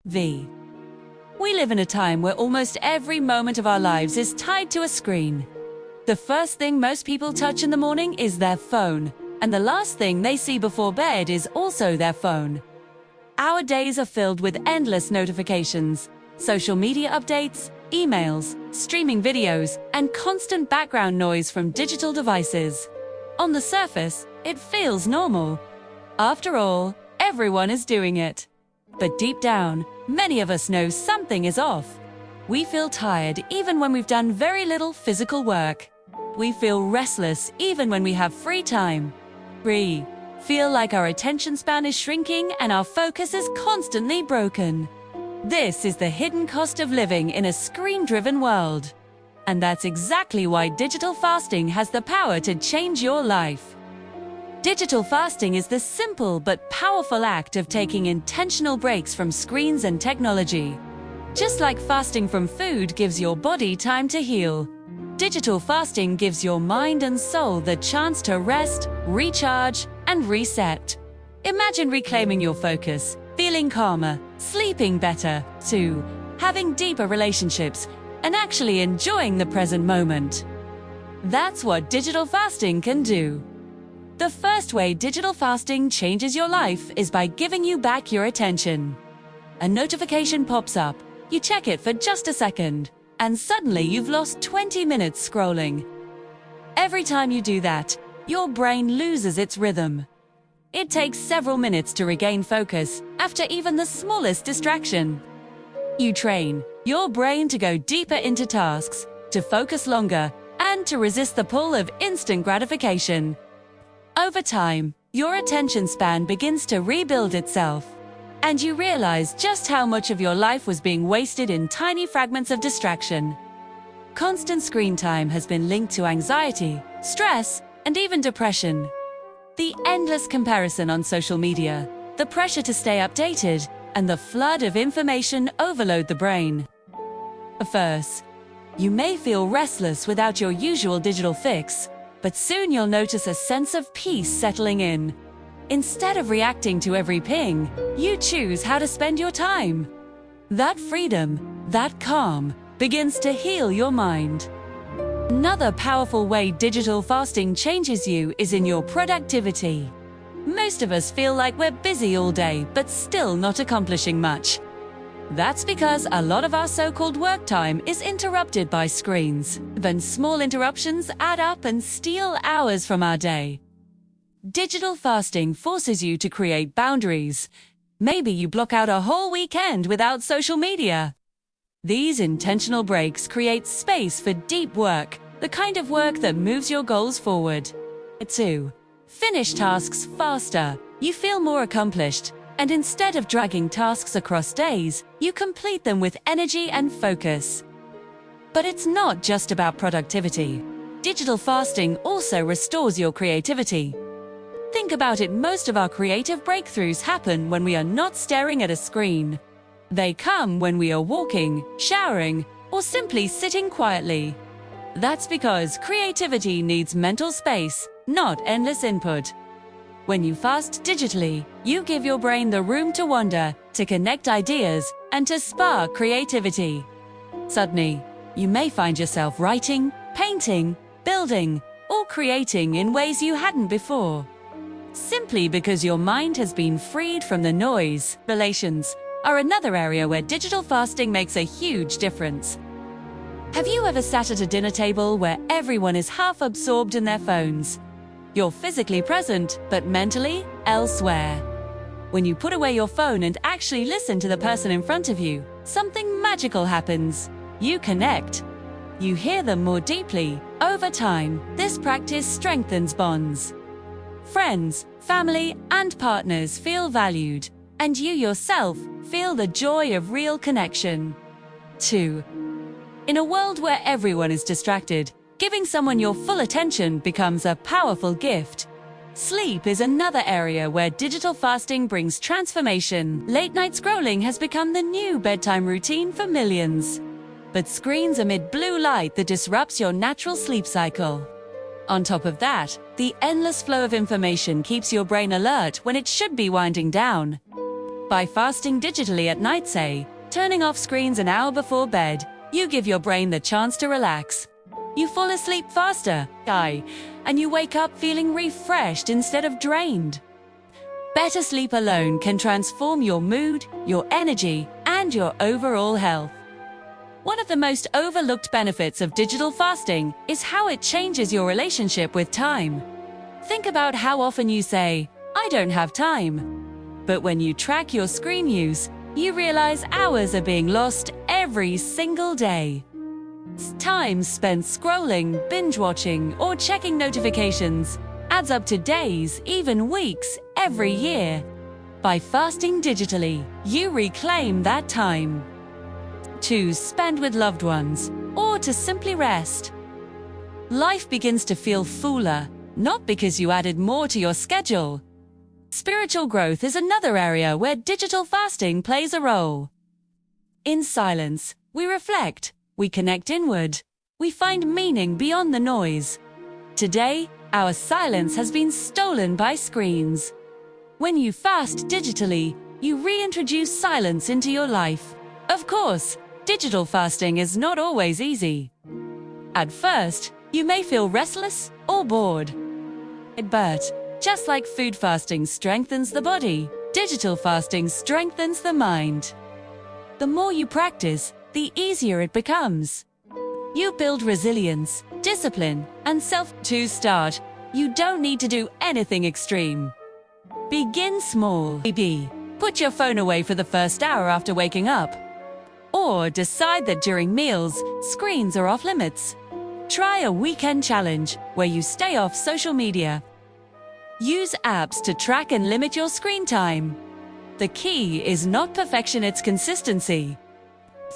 V. We live in a time where almost every moment of our lives is tied to a screen. The first thing most people touch in the morning is their phone, and the last thing they see before bed is also their phone. Our days are filled with endless notifications, social media updates, emails, streaming videos, and constant background noise from digital devices. On the surface, it feels normal. After all, everyone is doing it. But deep down, many of us know something is off. We feel tired even when we've done very little physical work. We feel restless even when we have free time. We feel like our attention span is shrinking and our focus is constantly broken. This is the hidden cost of living in a screen-driven world. And that's exactly why digital fasting has the power to change your life. Digital fasting is the simple but powerful act of taking intentional breaks from screens and technology. Just like fasting from food gives your body time to heal, digital fasting gives your mind and soul the chance to rest, recharge, and reset. Imagine reclaiming your focus, feeling calmer, sleeping better, to having deeper relationships, and actually enjoying the present moment. That's what digital fasting can do. The first way digital fasting changes your life is by giving you back your attention. A notification pops up, you check it for just a second, and suddenly you've lost 20 minutes scrolling. Every time you do that, your brain loses its rhythm. It takes several minutes to regain focus after even the smallest distraction. You train your brain to go deeper into tasks, to focus longer, and to resist the pull of instant gratification. Over time, your attention span begins to rebuild itself, and you realize just how much of your life was being wasted in tiny fragments of distraction. Constant screen time has been linked to anxiety, stress, and even depression. The endless comparison on social media, the pressure to stay updated, and the flood of information overload the brain. First, you may feel restless without your usual digital fix, but soon you'll notice a sense of peace settling in. Instead of reacting to every ping, you choose how to spend your time. That freedom, that calm, begins to heal your mind. Another powerful way digital fasting changes you is in your productivity. Most of us feel like we're busy all day, but still not accomplishing much. That's because a lot of our so-called work time is interrupted by screens. Then small interruptions add up and steal hours from our day. Digital fasting forces you to create boundaries. Maybe you block out a whole weekend without social media. These intentional breaks create space for deep work, the kind of work that moves your goals forward. 2. Finish tasks faster. You feel more accomplished. And instead of dragging tasks across days, you complete them with energy and focus. But it's not just about productivity. Digital fasting also restores your creativity. Think about it, most of our creative breakthroughs happen when we are not staring at a screen. They come when we are walking, showering, or simply sitting quietly. That's because creativity needs mental space, not endless input. When you fast digitally, you give your brain the room to wander, to connect ideas, and to spark creativity. Suddenly, you may find yourself writing, painting, building, or creating in ways you hadn't before. Simply because your mind has been freed from the noise. Relations are another area where digital fasting makes a huge difference. Have you ever sat at a dinner table where everyone is half absorbed in their phones? You're physically present, but mentally elsewhere. When you put away your phone and actually listen to the person in front of you, something magical happens. You connect. You hear them more deeply. Over time, this practice strengthens bonds. Friends, family, and partners feel valued, and you yourself feel the joy of real connection. 2. In a world where everyone is distracted, giving someone your full attention becomes a powerful gift. Sleep is another area where digital fasting brings transformation. Late-night scrolling has become the new bedtime routine for millions. But screens emit blue light that disrupts your natural sleep cycle. On top of that, the endless flow of information keeps your brain alert when it should be winding down. By fasting digitally at night, say, turning off screens an hour before bed, you give your brain the chance to relax. You fall asleep faster, and you wake up feeling refreshed instead of drained. Better sleep alone can transform your mood, your energy, and your overall health. One of the most overlooked benefits of digital fasting is how it changes your relationship with time. Think about how often you say, "I don't have time." But when you track your screen use, you realize hours are being lost every single day. Time spent scrolling, binge-watching, or checking notifications adds up to days, even weeks, every year. By fasting digitally, you reclaim that time to spend with loved ones or to simply rest. Life begins to feel fuller, not because you added more to your schedule. Spiritual growth is another area where digital fasting plays a role. In silence, we reflect, we connect inward, we find meaning beyond the noise. Today, our silence has been stolen by screens. When you fast digitally, you reintroduce silence into your life. Of course, digital fasting is not always easy. At first, you may feel restless or bored. But, just like food fasting strengthens the body, digital fasting strengthens the mind. The more you practice, the easier it becomes. You build resilience, discipline, and to start. You don't need to do anything extreme. Begin small. Maybe put your phone away for the first hour after waking up. Or decide that during meals, screens are off limits. Try a weekend challenge where you stay off social media. Use apps to track and limit your screen time. The key is not perfection, it's consistency.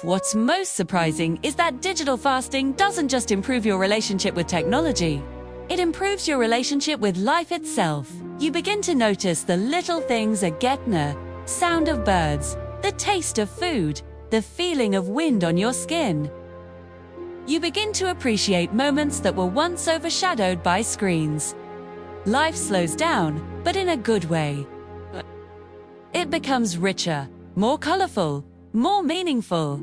What's most surprising is that digital fasting doesn't just improve your relationship with technology. It improves your relationship with life itself. You begin to notice the little things: a getna, sound of birds, the taste of food, the feeling of wind on your skin. You begin to appreciate moments that were once overshadowed by screens. Life slows down, but in a good way. It becomes richer, more colorful, more meaningful.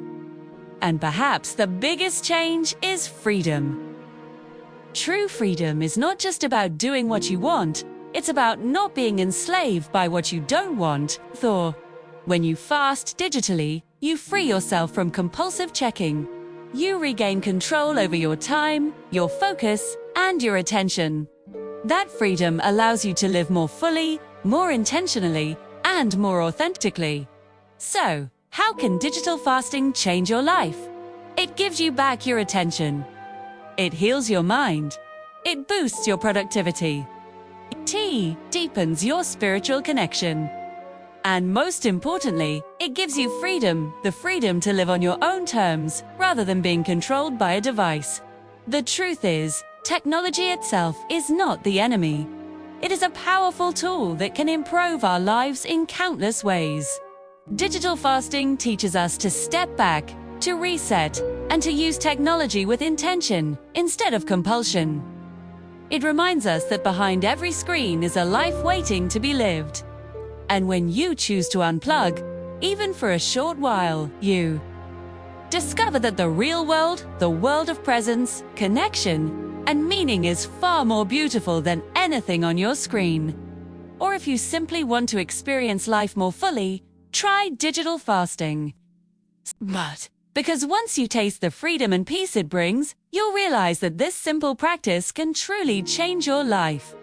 And perhaps the biggest change is freedom. True freedom is not just about doing what you want, it's about not being enslaved by what you don't want. When you fast digitally, you free yourself from compulsive checking. You regain control over your time, your focus, and your attention. That freedom allows you to live more fully, more intentionally, and more authentically. So, how can digital fasting change your life? It gives you back your attention. It heals your mind. It boosts your productivity. It deepens your spiritual connection. And most importantly, it gives you freedom, the freedom to live on your own terms, rather than being controlled by a device. The truth is, technology itself is not the enemy. It is a powerful tool that can improve our lives in countless ways. Digital fasting teaches us to step back, to reset, and to use technology with intention instead of compulsion. It reminds us that behind every screen is a life waiting to be lived. And when you choose to unplug, even for a short while, you discover that the real world, the world of presence, connection, and meaning is far more beautiful than anything on your screen. Or if you simply want to experience life more fully, try digital fasting. Because once you taste the freedom and peace it brings, you'll realize that this simple practice can truly change your life.